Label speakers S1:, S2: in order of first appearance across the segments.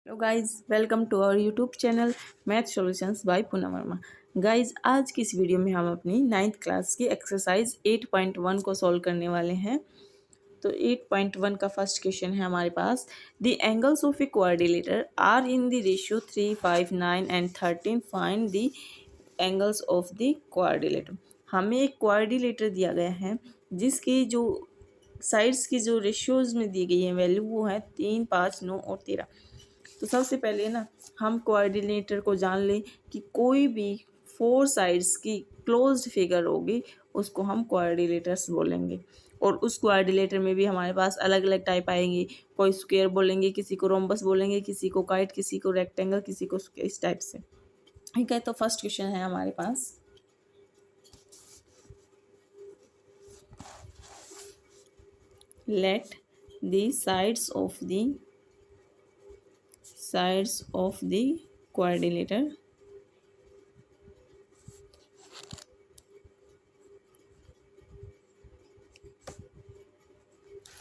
S1: Hello guys, welcome to our YouTube channel math solutions by Poonam Verma. Guys, आज की इस video में हम अपनी 9th क्लास की एक्सरसाइज 8.1 को सॉल्व करने वाले हैं। तो 8.1 का फर्स्ट क्वेश्चन है हमारे पास। The angles of a quadrilateral are in the ratio 3, 5, 9 and 13। Find the angles of the quadrilateral. हमें एक क्वाड्रिलेटर दिया गया है जिसकी जो साइड्स की जो रेशियोज में दी गई है वैल्यू वो है 3, 5, 9 और 13। तो सबसे पहले ना हम कोऑर्डिनेटर को जान लें कि कोई भी 4 साइड्स की क्लोज्ड फिगर होगी उसको हम कोऑर्डिनेटर्स बोलेंगे। और उस कोऑर्डिनेटर में भी हमारे पास अलग अलग टाइप आएंगे। कोई स्क्वायर बोलेंगे, किसी को रोम्बस बोलेंगे, किसी को काइट, किसी को रेक्टेंगल, किसी को इस टाइप से। ठीक है, तो फर्स्ट क्वेश्चन है हमारे पास। Let the sides of the quadrilateral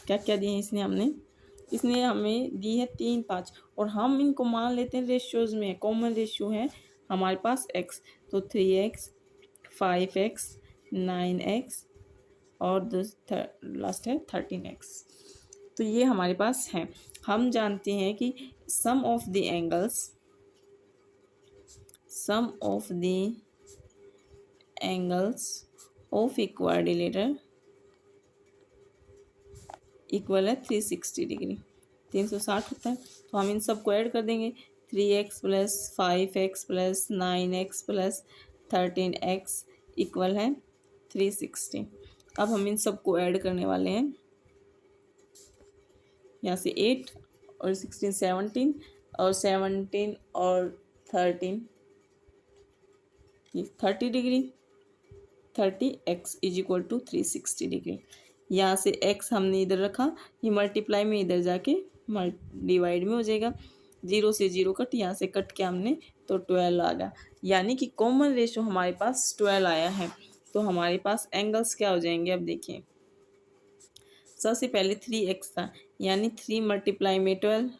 S1: क्या क्या दिए इसने हमें दी है 3, 5 और हम इनको मान लेते हैं रेशियोज में। कॉमन रेशियो है हमारे पास x, तो 3x, 5x, 9x और लास्ट है 13x। तो ये हमारे पास है। हम जानते हैं कि sum of the angles of a quadrilateral equal है 360 डिग्री। 360 होता है, तो हम इन सबको ऐड कर देंगे। 3x plus 5x plus 9x plus 13x equal है 360। अब हम इन सबको ऐड करने वाले हैं। यहाँ से 8 और 16 17 और 17 और 13 30 degree. 30x is equal to 360 degree. यहाँ से x हमने इधर रखा, ये मल्टीप्लाई में इधर जाके डिवाइड में हो जाएगा। 0 से 0 कट, यहाँ से कट के हमने तो 12 आ गया। यानी कि कॉमन रेशो हमारे पास 12 आया है। तो हमारे पास एंगल्स क्या हो जाएंगे, अब देखिए। सबसे पहले 3x था, यानी 3 मल्टीप्लाई में 12,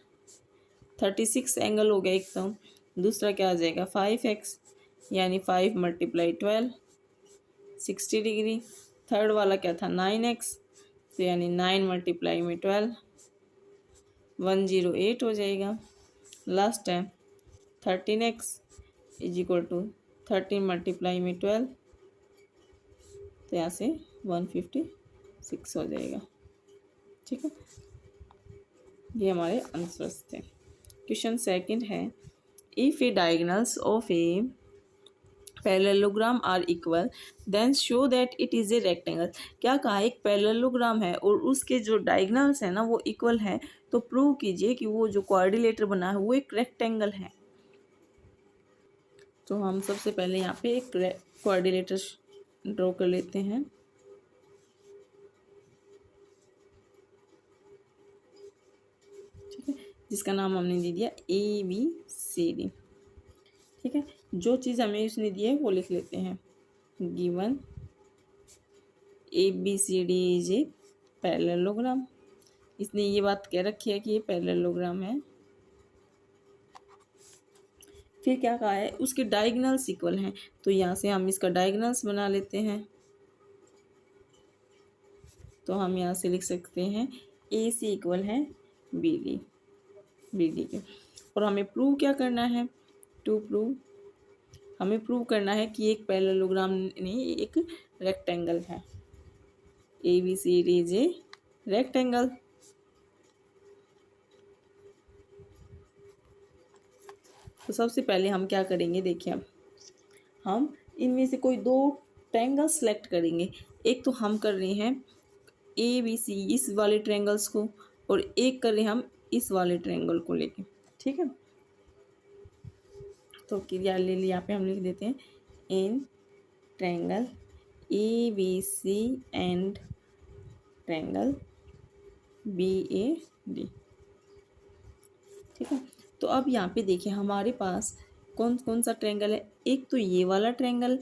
S1: 36 एंगल हो गया एक। तो दूसरा क्या आ जाएगा 5x, यानी 5 मल्टीप्लाई 12, 60 डिग्री। थर्ड वाला क्या था 9x, तो यानी 9 मल्टीप्लाई में 12, 108 हो जाएगा। लास्ट है 13x is equal to 13 multiply में 12, तो यहाँ से 156 हो जाएगा। ठीक है, ये हमारे आंसर्स थे। क्वेश्चन सेकंड है, if a diagonals of a parallelogram are equal then show that it is a rectangle. क्या कहा, एक पैरेललोग्राम है और उसके जो डायगोनल्स है ना वो इक्वल है, तो प्रूव कीजिए कि वो जो क्वाड्रिलेटर बना है वो एक रेक्टेंगल है। तो हम सबसे पहले यहाँ पे एक क्वाड्रिलेटर ड्रॉ कर लेते हैं। ठीक है, जिसका नाम हमने दे दिया ABCD। ठीक है, जो चीज़ हमें उसने दी है वो लिख लेते हैं। Given ABCD is a parallelogram. इसने ये बात कह रखी है कि ये पैरेललोग्राम है। फिर क्या कहा है, उसके डायगोनल्स इक्वल हैं, तो यहाँ से हम इसका डायगोनल्स बना लेते हैं। तो हम यहाँ से लिख सकते हैं AC इक्वल है BD के। और हमें प्रूव क्या करना है, हमें प्रूव करना है कि एक पैरेललोग्राम नहीं, एक रेक्टेंगल है। ABCD is a rectangle. तो सबसे पहले हम क्या करेंगे, देखिए अब हम इनमें से कोई 2 ट्रायंगल सेलेक्ट करेंगे। एक तो हम कर रहे हैं ABC इस वाले ट्रायंगल्स को, और एक कर रहे हैं हम इस वाले ट्रायंगल को लेके। ठीक है, तो क्रिया ले लिया, यहाँ पे हम लिख देते हैं in triangle ABC and triangle BAD। ठीक है, तो अब यहाँ पे देखिए हमारे पास कौन कौन सा ट्रायंगल है। एक तो ये वाला ट्रायंगल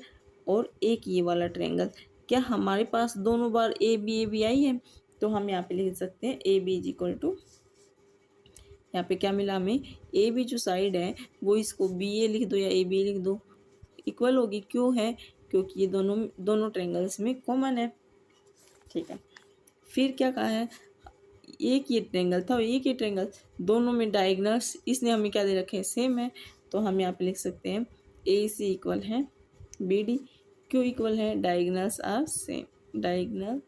S1: और एक ये वाला ट्रायंगल। क्या हमारे पास दोनों बार AB आई है, तो हम यहाँ पे लिख सकते हैं AB इज इक्वल टू यहाँ पे क्या मिला हमें, ए बी जो साइड है वो इसको बी ए लिख दो या ए बी लिख दो, इक्वल होगी। क्यों है, क्योंकि ये दोनों दोनों ट्रायंगल्स में कॉमन है। ठीक है, फिर क्या कहा है, एक ये ट्रायंगल था और एक ये ट्रायंगल, दोनों में डायगोनल्स इसने हमें क्या दे रखे हैं, सेम है। तो हम यहाँ पे लिख सकते हैं ए सी इक्वल है बी डी। क्यों इक्वल है, diagonals are same, diagonal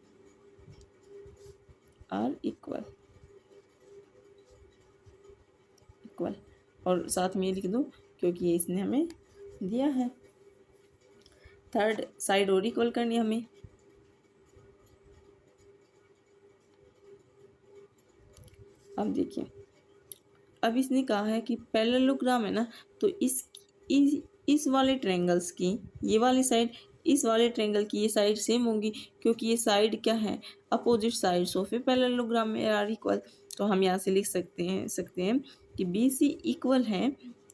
S1: are equal, equal. और साथ में ये लिख दो क्योंकि ये इसने हमें दिया है। थर्ड साइड और इक्वल करनी है हमें। अब देखिए, अब इसने कहा है कि पैरेललोग्राम है ना, तो इस वाले ट्रायंगल्स की ये वाली साइड, इस वाले ट्रायंगल की ये साइड सेम होंगी, क्योंकि ये साइड क्या है, opposite sides of a parallelogram में आर इक्वल। तो हम यहाँ से लिख सकते हैं कि बी सी इक्वल है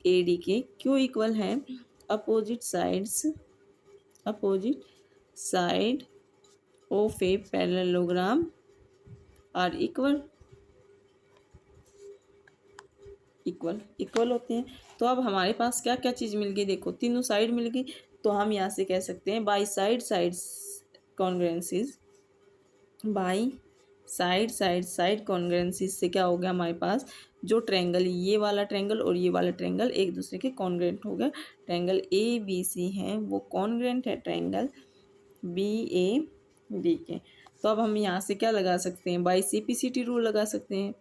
S1: ए डी के। क्यों इक्वल है, opposite side of a parallelogram are equal होते हैं। तो अब हमारे पास क्या क्या चीज़ मिल गई, देखो तीनों साइड मिल गई। तो हम यहाँ से कह सकते हैं बाई साइड्स कॉन्ग्रुएंसीज, बाई साइड कॉन्ग्रुएंसीज से क्या हो गया हमारे पास, जो ट्रायंगल, ये वाला ट्रायंगल और ये वाला ट्रायंगल एक दूसरे के कॉन्ग्रुएंट हो गया। ट्रायंगल ए बी सी है वो कॉन्ग्रुएंट है ट्रायंगल बी ए डी के। तो अब हम यहाँ से क्या लगा सकते हैं, बाई CPCT रूल लगा सकते हैं।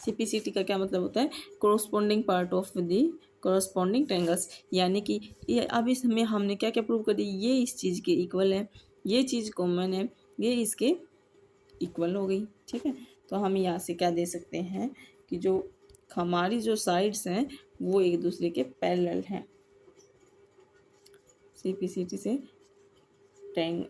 S1: CPCT का क्या मतलब होता है, corresponding part of the corresponding triangles. यानी कि ये अब इसमें हमने क्या क्या प्रूव कर दी, ये इस चीज़ के इक्वल है, ये चीज़ कॉमन है, ये इसके इक्वल हो गई। ठीक है, तो हम यहाँ से क्या दे सकते हैं कि जो हमारी जो साइड्स हैं वो एक दूसरे के पैरेलल हैं। CPCT से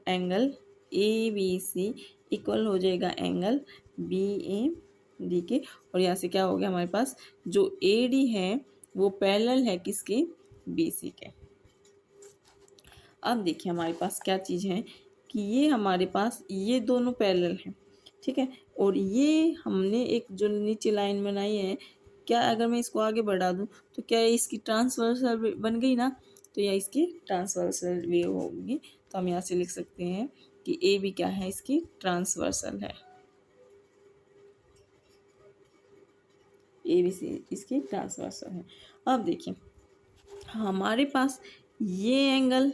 S1: एंगल ABC इक्वल हो जाएगा एंगल BAD के। और यहाँ से क्या हो गया हमारे पास, जो AD है वो पैरेलल है किसके, BC के। अब देखिए हमारे पास क्या चीज़ है कि ये हमारे पास ये दोनों पैरेलल हैं। ठीक है, और ये हमने एक जो नीचे लाइन बनाई है, क्या अगर मैं इसको आगे बढ़ा दूँ तो क्या इसकी ट्रांसवर्सल बन गई ना, तो यह इसकी ट्रांसवर्सल वे होगी। तो हम यहाँ से लिख सकते हैं कि ए बी क्या है, इसकी ट्रांसवर्सल है, ए बी सी इसकी ट्रांसवर्सल है। अब देखिए हमारे पास ये एंगल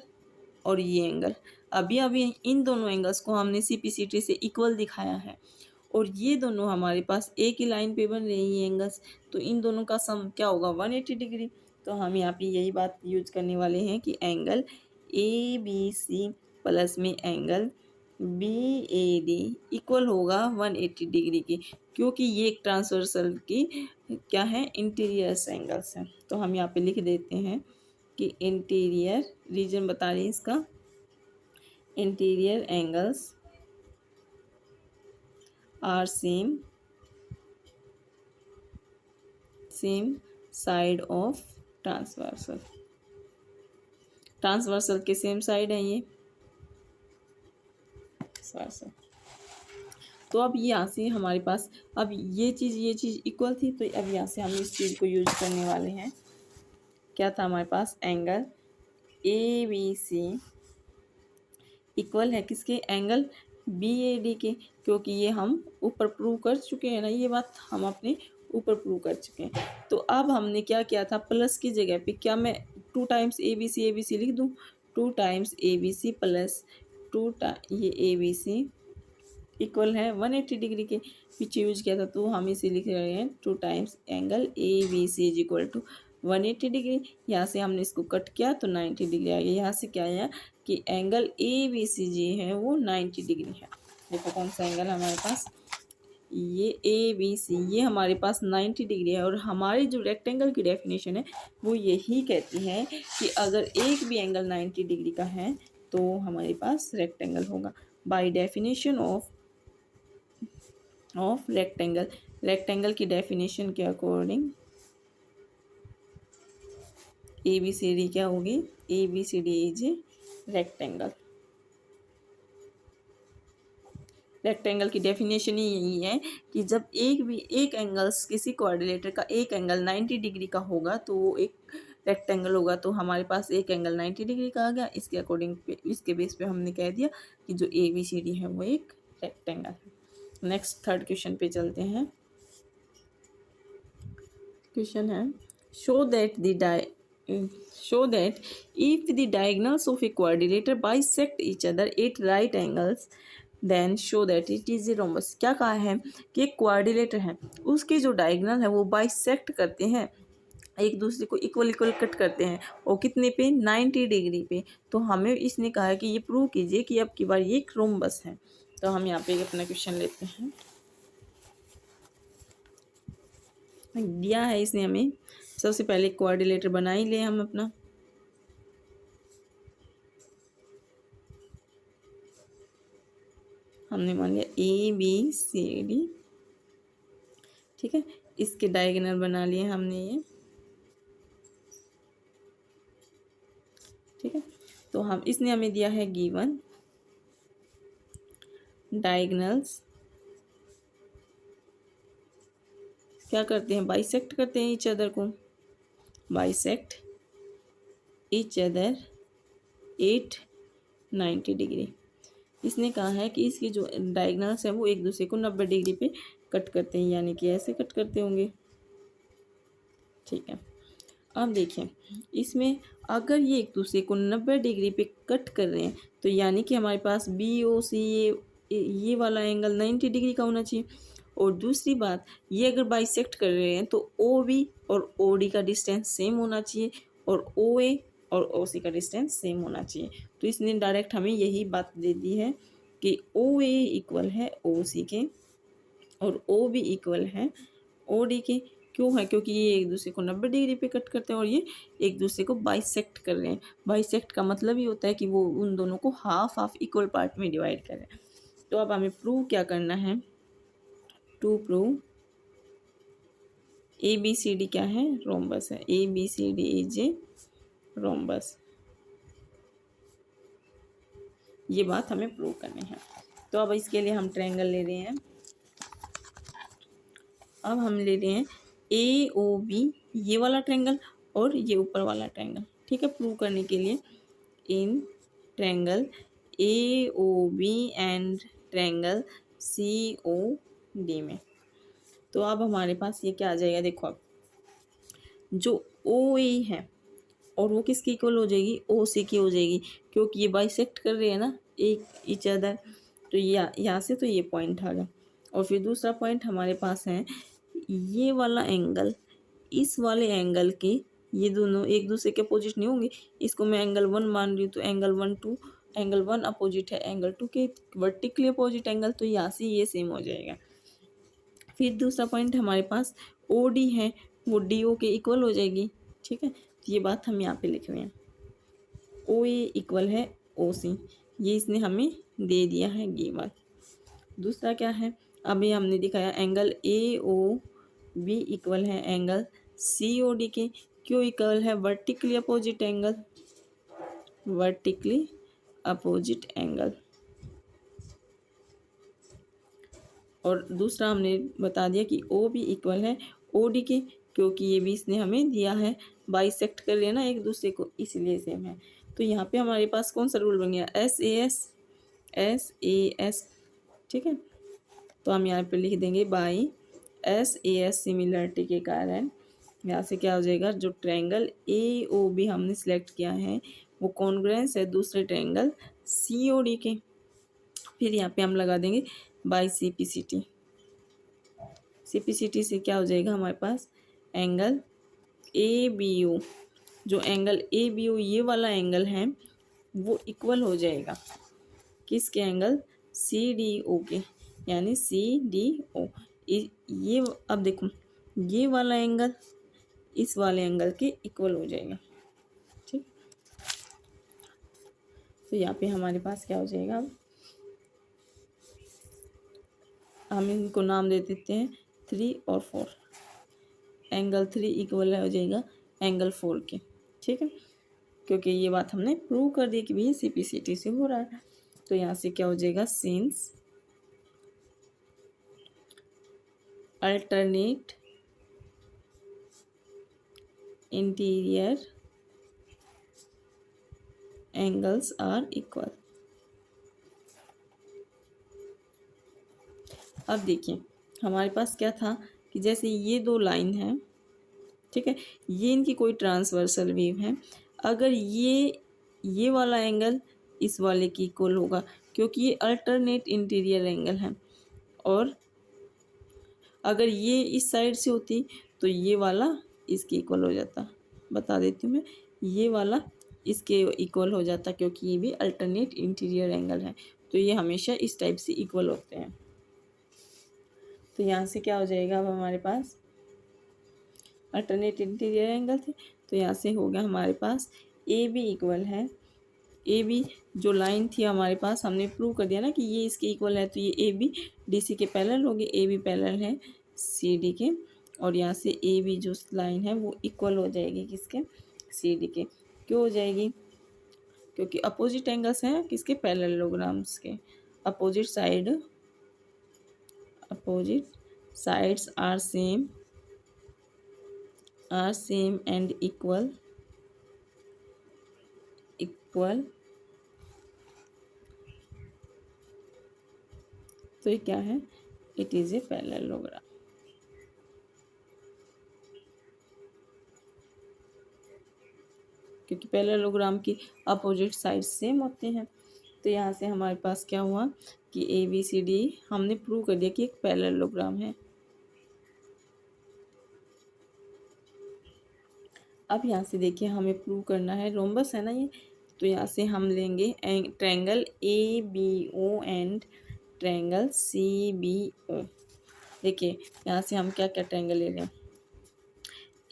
S1: और ये एंगल, अभी इन दोनों एंगल्स को हमने CPCT से इक्वल दिखाया है, और ये दोनों हमारे पास एक ही लाइन पे बन रही है एंगल्स। तो इन दोनों का सम क्या होगा, 180 डिग्री। तो हम यहाँ पे यही बात यूज करने वाले हैं कि एंगल ABC प्लस में एंगल BAD इक्वल होगा 180 डिग्री की, क्योंकि ये एक ट्रांसवर्सल की क्या है, इंटीरियर्स एंगल्स हैं। तो हम यहाँ पे लिख देते हैं कि इंटीरियर रीजन बता रही है इसका, interior angles are same side of transversal के सेम साइड है ये ट्रांसवर्सल। तो अब यहाँ से हमारे पास, अब ये चीज़ इक्वल थी, तो अब यहाँ से हम इस चीज़ को यूज करने वाले हैं। क्या था हमारे पास, एंगल ABC इक्वल है किसके, एंगल BAD के, क्योंकि ये हम ऊपर प्रूव कर चुके हैं ना, ये बात हम अपने ऊपर प्रूव कर चुके हैं। तो अब हमने क्या किया था, प्लस की जगह पे क्या मैं 2 टाइम्स ABC लिख दूँ, 2 टाइम्स ABC प्लस ये ABC इक्वल है 180 डिग्री के, पीछे यूज किया था तो हम इसे लिख रहे हैं 2 times angle ABC is equal to 180 degree. यहाँ से हमने इसको कट किया तो 90 डिग्री आ गया। यहाँ से क्या आया कि एंगल ABC जी है वो 90 डिग्री है। देखो कौन सा एंगल हमारे पास, ये ABC ये हमारे पास 90 डिग्री है। और हमारी जो रेक्टेंगल की डेफिनेशन है वो यही कहती है कि अगर एक भी एंगल 90 डिग्री का है तो हमारे पास रेक्टेंगल होगा। बाय डेफिनेशन ऑफ रेक्टेंगल की डेफिनेशन के अकॉर्डिंग ABCD क्या होगी, ABCD is a rectangle. Rectangle की डेफिनेशन ही यही है कि जब एक एंगल्स किसी कोऑर्डिनेटर का एक एंगल 90 डिग्री का होगा तो वो एक रेक्टेंगल होगा। तो हमारे पास एक एंगल 90 डिग्री का आ गया। इसके अकॉर्डिंग पे इसके बेस पे हमने कह दिया कि जो ABCD है वो एक रेक्टेंगल है। नेक्स्ट थर्ड क्वेश्चन पे चलते हैं। क्वेश्चन है show that if the diagonals of a quadrilateral bisect each other at right angles then show that it is a rhombus। क्या कहा है कि एक क्वाड्रिलेटर है, उसके जो डायगोनल है वो बाइसेक्ट करते हैं, एक दूसरे को इक्वल इक्वल कट करते हैं, और कितने पे 90 डिग्री पे। तो हमें इसने कहा है कि ये प्रूव कीजिए कि अब की बार ये एक रोम्बस है। तो हम यहाँ पे अपना क्वेश्चन लेते हैं। दिया है इसने हमें, सबसे पहले क्वाड्रिलेटर बना ही ले हम अपना। हमने मान लिया ABCD, ठीक है। इसके डायगोनल बना लिए हमने ये, ठीक है। तो हम इसने हमें दिया है गिवन डायगोनल्स क्या करते हैं, बाइसेक्ट करते हैं ईच अदर को, बाइसेक्ट ईच अदर 90 डिग्री। इसने कहा है कि इसकी जो डायगोनल्स है वो एक दूसरे को 90 डिग्री पे कट करते हैं, यानी कि ऐसे कट करते होंगे, ठीक है। अब देखिए इसमें अगर ये एक दूसरे को 90 डिग्री पे कट कर रहे हैं तो यानी कि हमारे पास BOC ये वाला एंगल 90 डिग्री का होना चाहिए। और दूसरी बात, ये अगर बाइसेक्ट कर रहे हैं तो OB और OD का डिस्टेंस सेम होना चाहिए, और OA और OC का डिस्टेंस सेम होना चाहिए। तो इसने डायरेक्ट हमें यही बात दे दी है कि OA इक्वल है OC के और OB इक्वल है OD के। क्यों है, क्योंकि ये एक दूसरे को 90 डिग्री पे कट करते हैं और ये एक दूसरे को बाइसेक्ट कर रहे हैं। बाइसेक्ट का मतलब ही होता है कि वो उन दोनों को हाफ हाफ इक्वल पार्ट में डिवाइड कर रहे हैं। तो अब हमें प्रूव क्या करना है, टू प्रूव ABCD क्या है, रोम्बस है। ABCD इज ए रोम्बस, ये बात हमें प्रूव करनी है। तो अब इसके लिए हम ट्रायंगल ले रहे हैं। अब हम ले रहे हैं AOB, ये वाला ट्रायंगल और ये ऊपर वाला ट्रायंगल, ठीक है। प्रूव करने के लिए in triangle AOB and triangle COD में। तो अब हमारे पास ये क्या आ जाएगा, देखो अब जो OA है और वो किसकी इक्वल हो जाएगी, OC की हो जाएगी, क्योंकि ये बाइसेक्ट कर रहे हैं ना एक ईच अदर। तो ये यहाँ से तो ये पॉइंट आ गया। और फिर दूसरा पॉइंट हमारे पास है ये वाला एंगल, इस वाले एंगल के ये दोनों एक दूसरे के अपोजिट नहीं होंगे। इसको मैं एंगल 1 मान रही हूँ, तो एंगल 1 अपोजिट है एंगल 2 के वर्टिकली अपोजिट एंगल, तो यहाँ से ये सेम हो जाएगा। फिर दूसरा पॉइंट हमारे पास OD है, वो DO के इक्वल हो जाएगी, ठीक है। तो ये बात हम यहाँ पे लिख रहे हैं, OA इक्वल है OC, ये इसने हमें दे दिया है गिवन। दूसरा क्या है, अभी हमने दिखाया एंगल AOB इक्वल है एंगल COD के, क्यों इक्वल है, vertically opposite angle, vertically opposite angle. और दूसरा हमने बता दिया कि OB इक्वल है OD के, क्योंकि ये भी इसने हमें दिया है, बाइसेक्ट कर लिया ना एक दूसरे को, इसलिए सेम है। तो यहाँ पे हमारे पास कौन सा रूल बन गया, SAS, ठीक है। तो हम यहाँ पे लिख देंगे बाई SAS सिमिलरिटी के कारण यहाँ से क्या हो जाएगा, जो ट्रायंगल AOB हमने सिलेक्ट किया है वो कॉन्ग्रुएंस है दूसरे ट्रायंगल COD के। फिर यहाँ पे हम लगा देंगे बाई CPCT से क्या हो जाएगा हमारे पास, एंगल ABO, जो एंगल ABO ये वाला एंगल है वो इक्वल हो जाएगा किसके, एंगल CDO के, यानी CDO। ये अब देखो ये वाला एंगल इस वाले एंगल के इक्वल हो जाएगा, ठीक। तो यहाँ पे हमारे पास क्या हो जाएगा, अब हम इनको नाम दे देते हैं 3 और 4। एंगल 3 इक्वल हो जाएगा एंगल 4 के, ठीक है, क्योंकि ये बात हमने प्रूव कर दी कि भैया CPCT से हो रहा है। तो यहाँ से क्या हो जाएगा, since alternate interior angles are equal. अब देखिए हमारे पास क्या था कि जैसे ये दो लाइन है, ठीक है, ये इनकी कोई ट्रांसवर्सल वेव है। अगर ये वाला एंगल इस वाले की इक्वल होगा क्योंकि ये अल्टरनेट इंटीरियर एंगल है, और अगर ये इस साइड से होती तो ये वाला इसके इक्वल हो जाता। बता देती हूँ मैं, ये वाला इसके इक्वल हो जाता क्योंकि ये भी अल्टरनेट इंटीरियर एंगल है। तो ये हमेशा इस टाइप से इक्वल होते हैं। तो यहाँ से क्या हो जाएगा, अब हमारे पास अल्टरनेट इंटीरियर एंगल थे, तो यहाँ से हो गया हमारे पास ए बी इक्वल है। ए बी जो लाइन थी हमारे पास, हमने प्रूव कर दिया ना कि ये इसके इक्वल है, तो ये ए बी डी सी के पैरेलल हो गए, ए बी पैरेलल है सी डी के, और यहाँ से ए बी जो लाइन है वो इक्वल हो जाएगी किसके, सी डी के। क्यों हो जाएगी, क्योंकि अपोजिट एंगल्स हैं किसके, पैरेललोग्राम्स के। Opposite sides are same and equal तो ये क्या है, इट इज़ ए पैरेललोग्राम। क्योंकि पैरेललोग्राम की अपोजिट साइड सेम होते हैं। तो यहाँ से हमारे पास क्या हुआ कि ए बी सी डी हमने प्रूव कर दिया कि एक पैरेललोग्राम है। अब यहाँ से देखिए हमें प्रूव करना है, रोम्बस है ना ये, तो यहाँ से हम लेंगे triangle A B O and triangle C B O. देखिए यहाँ से हम क्या क्या ट्रायंगल ले लें,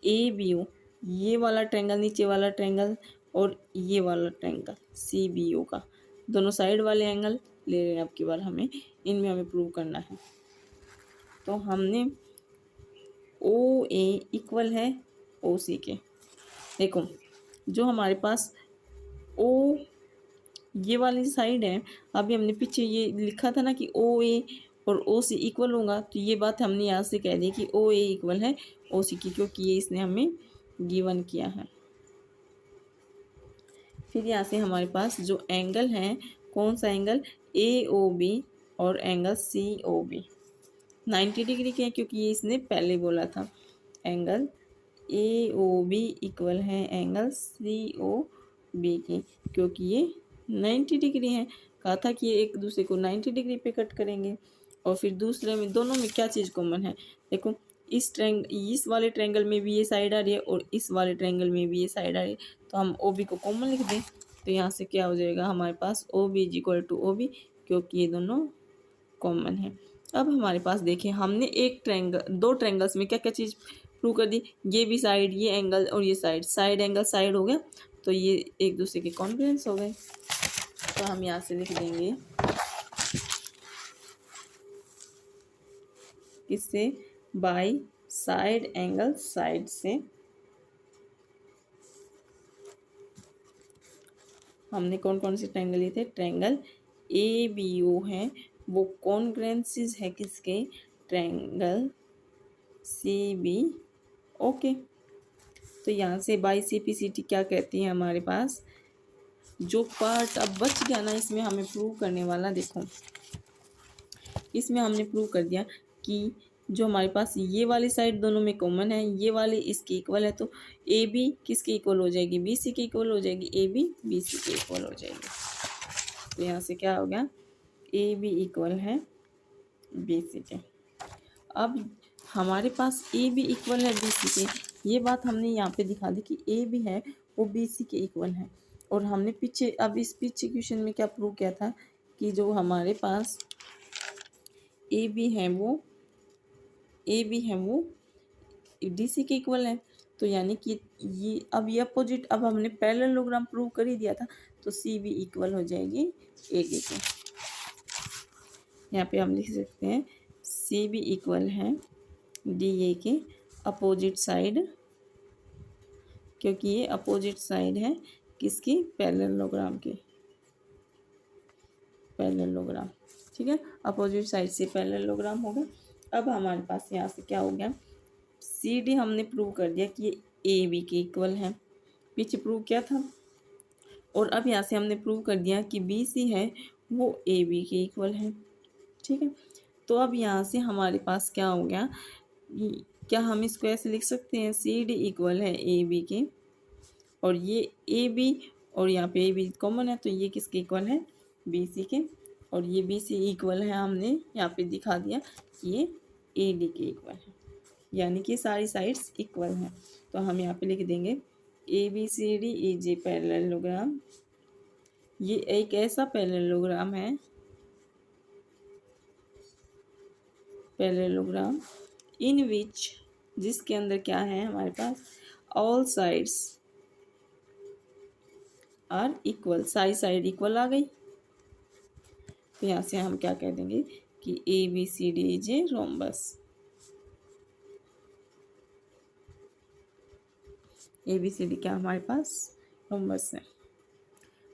S1: ए बी ओ, ये वाला ट्रायंगल, नीचे वाला ट्रायंगल, और ये वाला ट्रायंगल सी बी ओ का, दोनों साइड वाले एंगल ले लें। अब की बार इनमें हमें प्रूव करना है। तो हमने ओ ए इक्वल है ओ सी के। देखो जो हमारे पास ओ ये वाली साइड है, अभी हमने पीछे ये लिखा था ना कि ओ ए और ओ सी इक्वल होगा, तो ये बात हमने यहाँ से कह दी कि ओ ए इक्वल है ओ सी की, क्योंकि ये इसने हमें गिवन किया है। फिर यहाँ से हमारे पास जो एंगल है, कौन सा एंगल, ए ओ बी और angle C O B 90 degree के हैं, क्योंकि ये इसने पहले बोला था। Angle A O B equal है एंगल सी ओ बी की, क्योंकि ये 90 डिग्री है। कहा था कि ये एक दूसरे को 90 डिग्री पे कट करेंगे। और फिर दूसरे में दोनों में क्या चीज़ कॉमन है, देखो इस वाले ट्रायंगल में भी ये साइड आ रही है और इस वाले ट्रायंगल में भी ये साइड आ रही है, तो हम ओ बी को कॉमन लिख दें। तो यहाँ से क्या हो जाएगा हमारे पास, O B is equal to O B, क्योंकि ये दोनों कॉमन है। अब हमारे पास देखिए हमने दो ट्रायंगल्स में क्या क्या चीज़ प्रूव कर दी, ये भी साइड, ये एंगल और ये साइड एंगल साइड हो गया, तो ये एक दूसरे के कॉन्ग्रुएंस हो गए। तो हम यहाँ से लिख देंगे किससे, बाय साइड एंगल साइड से हमने कौन कौन से ट्रायंगल लिए थे, ट्रायंगल ए बी ओ है वो कॉन्ग्रुएंसेस है किसके, ट्रायंगल सी बी ओके। तो यहाँ से by C P C T क्या कहती है हमारे पास, जो पार्ट अब बच गया ना इसमें हमें प्रूव करने वाला, देखो इसमें हमने प्रूव कर दिया कि जो हमारे पास ये वाली साइड दोनों में कॉमन है, ये वाली इसके इक्वल है, तो ए बी किसके इक्वल हो जाएगी, बी सी के इक्वल हो जाएगी, ए बी बी सी के इक्वल हो जाएगी। तो यहाँ से क्या हो गया, ए बी इक्वल है बी सी के। अब हमारे पास ए बी इक्वल है बी सी के, ये बात हमने यहाँ पे दिखा दी कि ए बी है वो बी सी के इक्वल है। और हमने पीछे अब इस पीछे क्वेश्चन में क्या प्रूव किया था कि जो हमारे पास ए बी है वो डी सी के इक्वल है। तो यानी कि ये अपोजिट, अब हमने पैरेललोग्राम प्रूव कर ही दिया था, तो सी बी इक्वल हो जाएगी ए बी के। यहाँ पे हम लिख सकते हैं सी बी इक्वल है डी ए के अपोजिट साइड, क्योंकि ये अपोजिट साइड है किसकी, पैरेललोग्राम के, पैरेललोग्राम, ठीक है, अपोजिट साइड से पैरेललोग्राम होगा। अब हमारे पास यहाँ से क्या हो गया, सी डी हमने प्रूव कर दिया कि ये ए बी के इक्वल है, पीछे प्रूव किया था। और अब यहाँ से हमने प्रूव कर दिया कि बी सी है वो ए बी के इक्वल है। ठीक है, तो अब यहाँ से हमारे पास क्या हो गया, क्या हम इसको ऐसे लिख सकते हैं, सी डी इक्वल है ए बी के, और ये ए बी और यहाँ पे ए बी कॉमन है, तो ये किसके इक्वल है, बी सी के, और ये बी सी इक्वल है, हमने यहाँ पे दिखा दिया कि ये ए डी के इक्वल है, यानी कि सारी साइड्स इक्वल हैं। तो हम यहाँ पे लिख देंगे A B C D is a parallelogram. ये एक ऐसा पैरेललोग्राम है, पैरेललोग्राम इन विच, जिसके अंदर क्या है हमारे पास, ऑल साइड्स आर इक्वल, सारी साइड इक्वल आ गई। तो यहाँ से हम क्या कह देंगे कि A B C D is a rhombus. A B C D क्या हमारे पास रोम्बस है।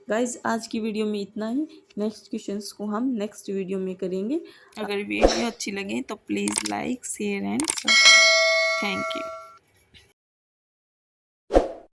S1: गाइज आज की वीडियो में इतना ही, नेक्स्ट क्वेश्चंस को हम नेक्स्ट वीडियो में करेंगे। अगर वीडियो अच्छी लगे तो please like share and subscribe. Thank you.